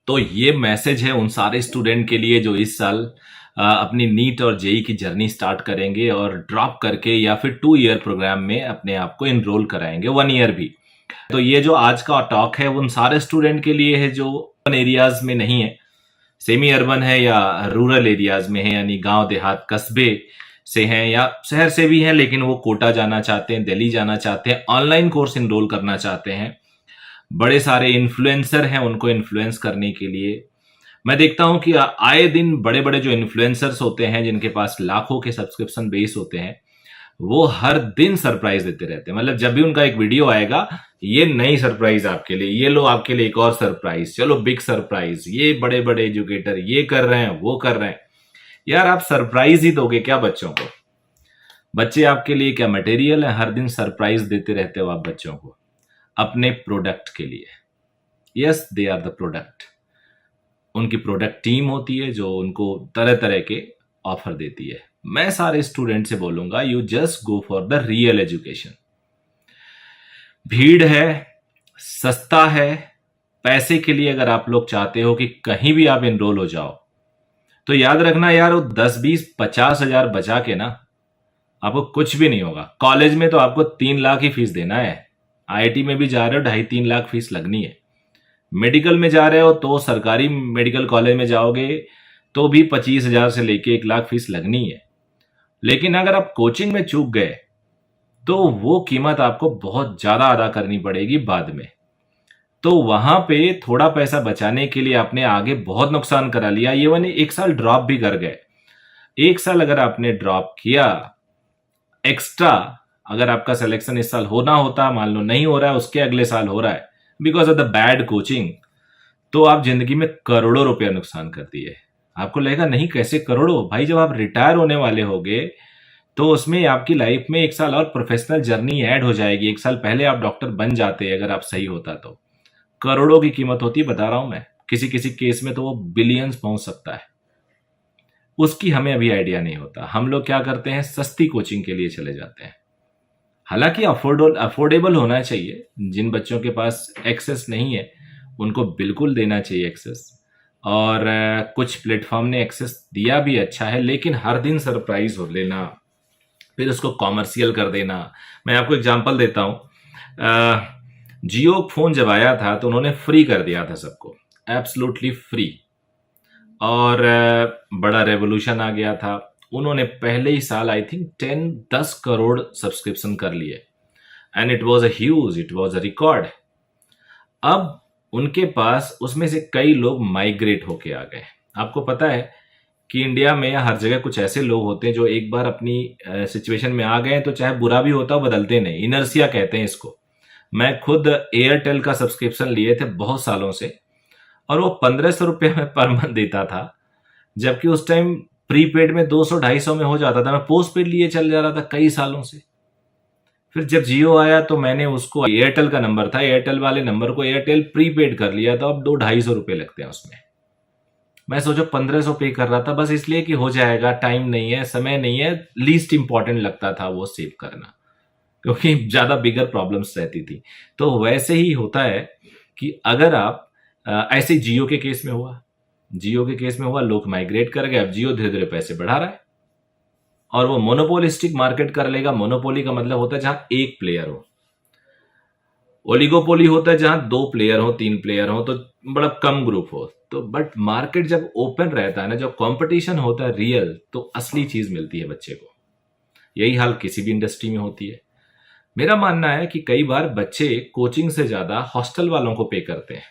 तो ये मैसेज है उन सारे स्टूडेंट के लिए जो इस साल अपनी नीट और जेई की जर्नी स्टार्ट करेंगे और ड्रॉप करके या फिर 2 ईयर प्रोग्राम में अपने आप को इनरोल कराएंगे, 1 ईयर भी। तो ये जो आज का टॉक है उन सारे स्टूडेंट के लिए है जो अर्बन एरियाज में नहीं है, सेमी अर्बन है या रूरल एरियाज में है, यानी गांव देहात कस्बे से हैं या शहर से भी हैं, लेकिन वो कोटा जाना चाहते हैं, दिल्ली जाना चाहते हैं, ऑनलाइन कोर्स इनरोल करना चाहते हैं। बड़े सारे इन्फ्लुएंसर हैं, उनको इन्फ्लुएंस करने के लिए मैं देखता हूं कि आए दिन बड़े बड़े जो इन्फ्लुएंसर्स होते हैं जिनके पास लाखों के सब्सक्रिप्शन बेस होते हैं, वो हर दिन सरप्राइज देते रहते हैं। मतलब जब भी उनका एक वीडियो आएगा, ये नई सरप्राइज आपके लिए, ये लो आपके लिए एक और सरप्राइज, चलो बिग सरप्राइज, ये बड़े बड़े एजुकेटर ये कर रहे हैं वो कर रहे हैं। यार आप सरप्राइज ही दोगे क्या बच्चों को? बच्चे आपके लिए क्या मटेरियल है? हर दिन सरप्राइज देते रहते हो आप बच्चों को अपने प्रोडक्ट के लिए। Yes, they are the product. उनकी प्रोडक्ट टीम होती है जो उनको तरह तरह के ऑफर देती है। मैं सारे स्टूडेंट से बोलूंगा, you just go for the real education. भीड़ है, सस्ता है, पैसे के लिए अगर आप लोग चाहते हो कि कहीं भी आप एनरोल हो जाओ, तो याद रखना यार, वो 10-20-50 हजार बचा के ना आपको कुछ भी नहीं होगा। कॉलेज में तो आपको 3 लाख ही फीस देना है, आईआईटी में भी जा रहे हो 2.5-3 लाख फीस लगनी है। मेडिकल में जा रहे हो तो सरकारी मेडिकल कॉलेज में जाओगे तो भी 25,000 से लेके 1 लाख फीस लगनी है। लेकिन अगर आप कोचिंग में चूक गए तो वो कीमत आपको बहुत ज्यादा अदा करनी पड़ेगी बाद में। तो वहां पे थोड़ा पैसा बचाने के लिए आपने आगे बहुत नुकसान करा लिया, ये वाले 1 साल ड्रॉप भी कर गए। 1 साल अगर आपने ड्रॉप किया एक्स्ट्रा, अगर आपका सिलेक्शन इस साल होना होता, मान लो नहीं हो रहा है, उसके अगले साल हो रहा है because of the bad coaching, तो आप जिंदगी में करोड़ों रुपया नुकसान कर दिए। आपको लगेगा नहीं कैसे करोड़ों? भाई जब आप रिटायर होने वाले होगे तो उसमें आपकी लाइफ में 1 साल और प्रोफेशनल जर्नी ऐड हो जाएगी। 1 साल पहले आप डॉक्टर बन जाते अगर आप सही होता तो। करोड़ों की कीमत होती है, बता रहा हूं मैं। किसी किसी केस में तो वो बिलियंस पहुंच सकता है। उसकी हमें अभी आइडिया नहीं होता। हम लोग क्या करते हैं, सस्ती कोचिंग के लिए चले जाते हैं। हालांकि अफोर्डेबल होना चाहिए। जिन बच्चों के पास एक्सेस नहीं है उनको बिल्कुल देना चाहिए एक्सेस, और कुछ प्लेटफॉर्म ने एक्सेस दिया भी अच्छा है, लेकिन हर दिन सरप्राइज हो लेना, फिर उसको कॉमर्शियल कर देना। मैं आपको एग्जांपल देता हूँ, जियो फोन जब आया था तो उन्होंने फ्री कर दिया था सबको, एब्सोल्युटली फ्री, और बड़ा रेवोल्यूशन आ गया था। उन्होंने पहले ही साल आई थिंक 10 करोड़ सब्सक्रिप्शन कर लिए, and it was as it was a record. अब उनके पास उसमें से कई लोग माइग्रेट होके आ गए। आपको पता है कि इंडिया में हर जगह कुछ ऐसे लोग होते हैं जो एक बार अपनी सिचुएशन में आ गए तो चाहे बुरा भी होता हो बदलते नहीं, इनर्सिया कहते हैं इसको। मैं खुद एयरटेल का सब्सक्रिप्शन लिए थे बहुत सालों से, और वो 1500 रुपये में पर मंथ देता था, जबकि उस टाइम प्रीपेड में 200-250 में हो जाता था। मैं पोस्ट पेड लिए चल जा रहा था कई सालों से। फिर जब जियो आया तो मैंने उसको, एयरटेल का नंबर था, एयरटेल वाले नंबर को एयरटेल प्रीपेड कर लिया था। अब 200-250 रुपये लगते हैं उसमें। मैं सोचो 1500 पे कर रहा था बस इसलिए कि हो जाएगा, टाइम नहीं है, समय नहीं है, लीस्ट इंपॉर्टेंट लगता था वो सेव करना, क्योंकि ज्यादा बिगर प्रॉब्लम्स रहती थी। तो वैसे ही होता है कि अगर आप ऐसे जियो के केस में हुआ, लोग माइग्रेट कर गए। अब जियो धीरे धीरे पैसे बढ़ा रहा है और वो मोनोपोलिस्टिक मार्केट कर लेगा। मोनोपोली का मतलब होता है जहां एक प्लेयर हो, ओलिगोपोली होता है जहां 2 प्लेयर हो, 3 प्लेयर हो, तो बड़ा कम ग्रुप हो। तो बट मार्केट जब ओपन रहता है ना, जब कंपटीशन होता है रियल, तो असली चीज मिलती है बच्चे को। यही हाल किसी भी इंडस्ट्री में होती है। मेरा मानना है कि कई बार बच्चे कोचिंग से ज्यादा हॉस्टल वालों को पे करते हैं।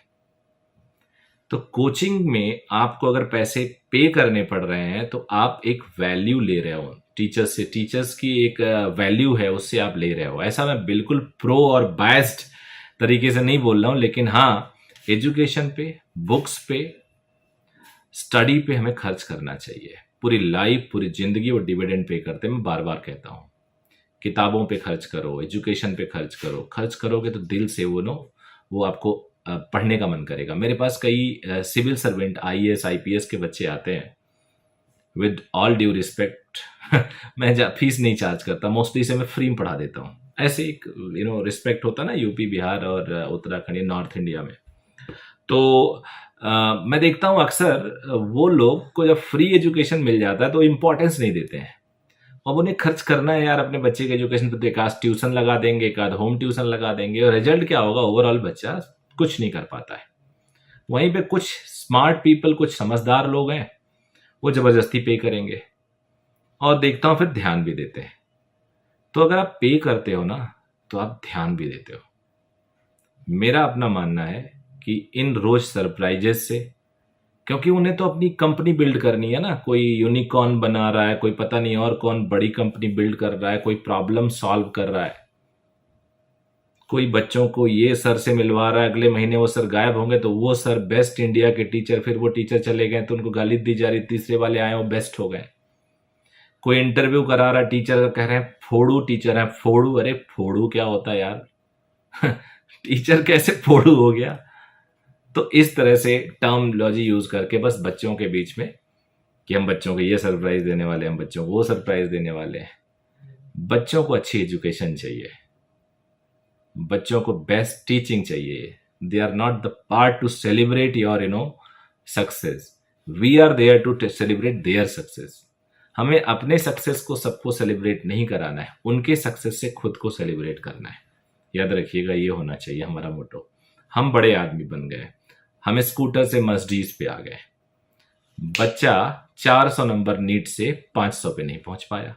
तो कोचिंग में आपको अगर पैसे पे करने पड़ रहे हैं तो आप एक वैल्यू ले रहे हो टीचर्स से, टीचर्स की एक वैल्यू है, उससे आप ले रहे हो। ऐसा मैं बिल्कुल प्रो और बायस्ड तरीके से नहीं बोल रहा हूं, लेकिन हाँ, एजुकेशन पे, बुक्स पे, स्टडी पे हमें खर्च करना चाहिए। पूरी लाइफ, पूरी जिंदगी वो डिविडेंड पे करते हैं। मैं बार बार कहता हूं, किताबों पे खर्च करो, एजुकेशन पे खर्च करो। खर्च करोगे तो दिल से वो आपको पढ़ने का मन करेगा। मेरे पास कई सिविल सर्वेंट, आईएएस आईपीएस के बच्चे आते हैं, विद ऑल ड्यू रिस्पेक्ट मैं फीस नहीं चार्ज करता, मोस्टली से मैं फ्री में पढ़ा देता हूँ। ऐसे एक रिस्पेक्ट होता है ना यूपी, बिहार और उत्तराखंड, नॉर्थ इंडिया में। तो मैं देखता हूँ अक्सर वो लोग को जब फ्री एजुकेशन मिल जाता है तो इम्पोर्टेंस नहीं देते हैं। अब उन्हें खर्च करना है यार अपने बच्चे के एजुकेशन पर, तो एक आध ट्यूशन लगा देंगे, एक आध होम ट्यूशन लगा देंगे, और रिजल्ट क्या होगा, ओवरऑल बच्चा कुछ नहीं कर पाता है। वहीं पे कुछ स्मार्ट पीपल, कुछ समझदार लोग हैं, वो जबरदस्ती पे करेंगे, और देखता हूं फिर ध्यान भी देते हैं। तो अगर आप पे करते हो ना, तो आप ध्यान भी देते हो। मेरा अपना मानना है कि इन रोज सरप्राइजेस से, क्योंकि उन्हें तो अपनी कंपनी बिल्ड करनी है ना, कोई यूनिकॉर्न बना रहा है, कोई पता नहीं और कौन बड़ी कंपनी बिल्ड कर रहा है, कोई प्रॉब्लम सॉल्व कर रहा है, कोई बच्चों को ये सर से मिलवा रहा है, अगले महीने वो सर गायब होंगे तो वो सर बेस्ट इंडिया के टीचर, फिर वो टीचर चले गए तो उनको गाली दी जा रही, तीसरे वाले आए वो बेस्ट हो गए। कोई इंटरव्यू करा रहा टीचर, कह रहे हैं फोड़ू टीचर है, फोड़ू, अरे फोड़ू क्या होता है यार टीचर कैसे फोड़ू हो गया। तो इस तरह से टर्मोलॉजी यूज करके बस बच्चों के बीच में कि हम बच्चों को ये सरप्राइज देने वाले हैं, हम बच्चों को वो सरप्राइज देने वाले हैं। बच्चों को अच्छी एजुकेशन चाहिए, बच्चों को बेस्ट टीचिंग चाहिए। They are not the part to celebrate your success, we are there to celebrate their success. हमें अपने सक्सेस को सबको सेलिब्रेट नहीं कराना है, उनके सक्सेस से खुद को सेलिब्रेट करना है। याद रखिएगा, ये होना चाहिए हमारा मोटो। हम बड़े आदमी बन गए, हम स्कूटर से मर्सिडीज पे आ गए, बच्चा 400 नंबर नीट से 500 पे नहीं पहुंच पाया,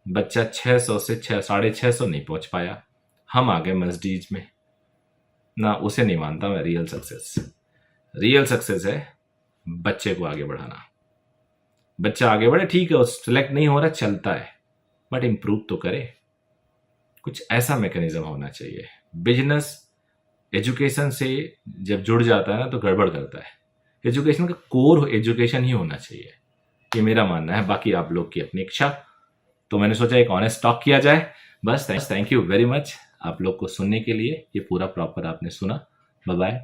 बच्चा 600 से 650 नहीं पहुंच पाया, हम आ गए मर्सिडीज में ना। उसे नहीं मानता मैं रियल सक्सेस। रियल सक्सेस है बच्चे को आगे बढ़ाना। बच्चा आगे बढ़े, ठीक है, वो सिलेक्ट नहीं हो रहा, चलता है, बट इंप्रूव तो करे। कुछ ऐसा मैकेनिज्म होना चाहिए। बिजनेस एजुकेशन से जब जुड़ जाता है ना तो गड़बड़ करता है। एजुकेशन का कोर एजुकेशन ही होना चाहिए, ये मेरा मानना है। बाकी आप लोग की अपनी इच्छा। तो मैंने सोचा एक ऑनेस्ट टॉक किया जाए बस। थैंक यू वेरी मच आप लोग को सुनने के लिए। ये पूरा प्रॉपर आपने सुना। Bye bye.